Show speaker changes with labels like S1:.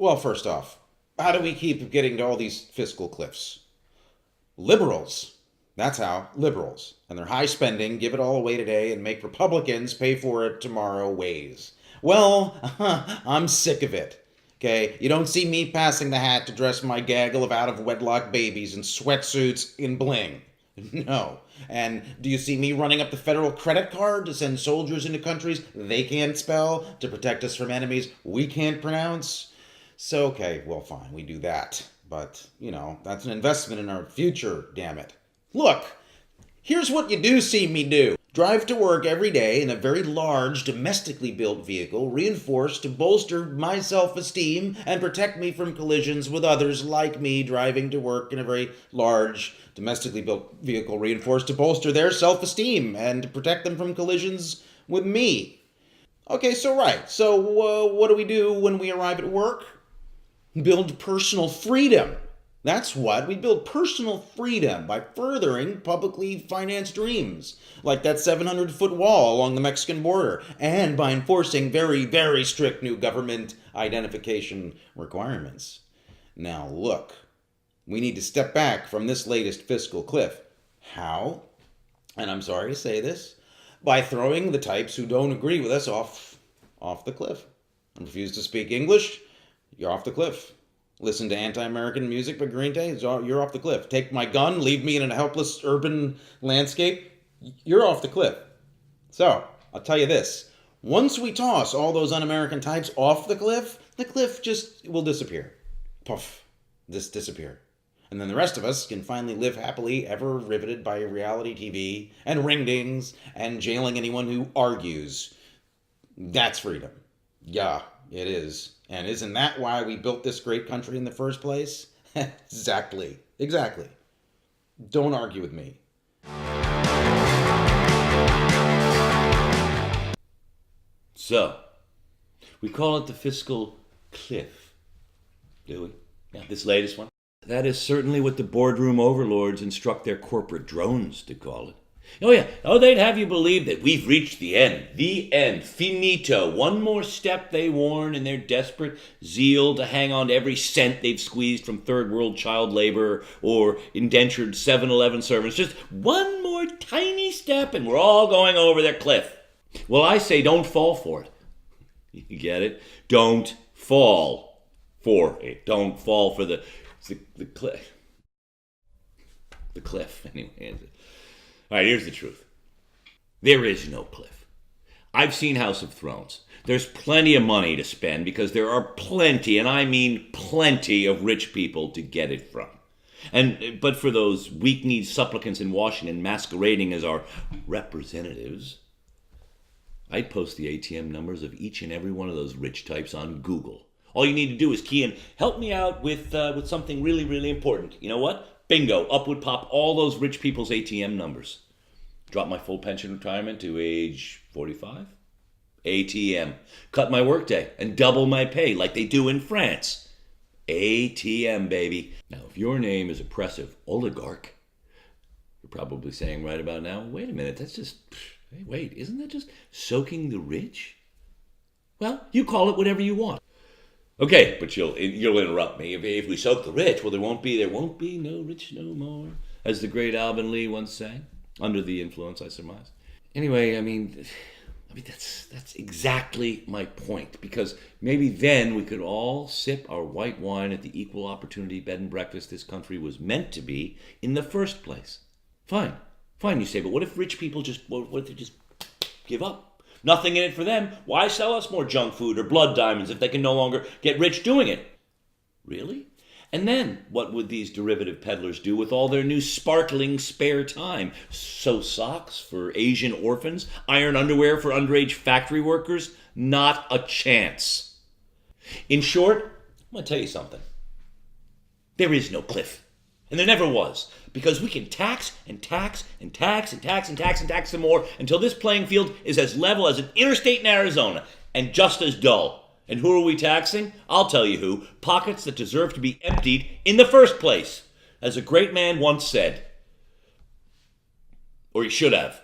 S1: Well, first off, how do we keep getting to all these fiscal cliffs? Liberals. That's how. Liberals. And their high spending, give it all away today and make Republicans pay for it tomorrow ways. Well, I'm sick of it. Okay, you don't see me passing the hat to dress my gaggle of out-of-wedlock babies in sweatsuits in bling. No. And do you see me running up the federal credit card to send soldiers into countries they can't spell to protect us from enemies we can't pronounce? So, okay, well, fine, we do that. But, that's an investment in our future, damn it. Look, here's what you do see me do. Drive to work every day in a very large, domestically built vehicle, reinforced to bolster my self-esteem and protect me from collisions with others like me driving to work in a very large, domestically built vehicle, reinforced to bolster their self-esteem and to protect them from collisions with me. Okay, so what do we do when we arrive at work? Build personal freedom. That's what. We build personal freedom by furthering publicly financed dreams, like that 700-foot wall along the Mexican border, and by enforcing very, very strict new government identification requirements. Now look, we need to step back from this latest fiscal cliff. How? And I'm sorry to say this, by throwing the types who don't agree with us off the cliff. And refuse to speak English, you're off the cliff. Listen to anti-American music by Green Day, you're off the cliff. Take my gun, leave me in a helpless urban landscape, you're off the cliff. So, I'll tell you this. Once we toss all those un-American types off the cliff just will disappear. Puff. Just disappear. And then the rest of us can finally live happily, ever riveted by reality TV and ring-dings and jailing anyone who argues. That's freedom. Yeah, it is. And isn't that why we built this great country in the first place? Exactly. Don't argue with me.
S2: So, we call it the fiscal cliff, do we? Yeah, this latest one. That is certainly what the boardroom overlords instruct their corporate drones to call it. Oh yeah, they'd have you believe that we've reached the end, finito. One more step, they warn, in their desperate zeal to hang on to every cent they've squeezed from third world child labor or indentured 7-Eleven servants. Just one more tiny step and we're all going over their cliff. Well, I say don't fall for it. You get it? Don't fall for it. Don't fall for the cliff. The cliff, anyway. All right, here's the truth. There is no cliff. I've seen House of Thrones. There's plenty of money to spend because there are plenty, and I mean plenty, of rich people to get it from. But for those weak-kneed supplicants in Washington masquerading as our representatives, I'd post the ATM numbers of each and every one of those rich types on Google. All you need to do is key in, help me out with something really, really important. You know what? Bingo, up would pop all those rich people's ATM numbers. Drop my full pension retirement to age 45. ATM. Cut my workday and double my pay like they do in France. ATM, baby. Now, if your name is oppressive oligarch, you're probably saying right about now, wait a minute, that's just, hey, wait, isn't that just soaking the rich? Well, you call it whatever you want. Okay, but you'll interrupt me. If we soak the rich, well, there won't be no rich no more, as the great Alvin Lee once sang, under the influence, I surmise. Anyway, I mean that's exactly my point, because maybe then we could all sip our white wine at the equal opportunity bed and breakfast this country was meant to be in the first place. Fine, you say, but what if rich people what if they just give up? Nothing in it for them. Why sell us more junk food or blood diamonds if they can no longer get rich doing it? Really? And then, what would these derivative peddlers do with all their new sparkling spare time? Sew socks for Asian orphans? Iron underwear for underage factory workers? Not a chance. In short, I'm going to tell you something. There is no cliff. And there never was, because we can tax and tax and tax and tax and tax and tax some more until this playing field is as level as an interstate in Arizona and just as dull. And who are we taxing? I'll tell you who. Pockets that deserve to be emptied in the first place. As a great man once said, or he should have,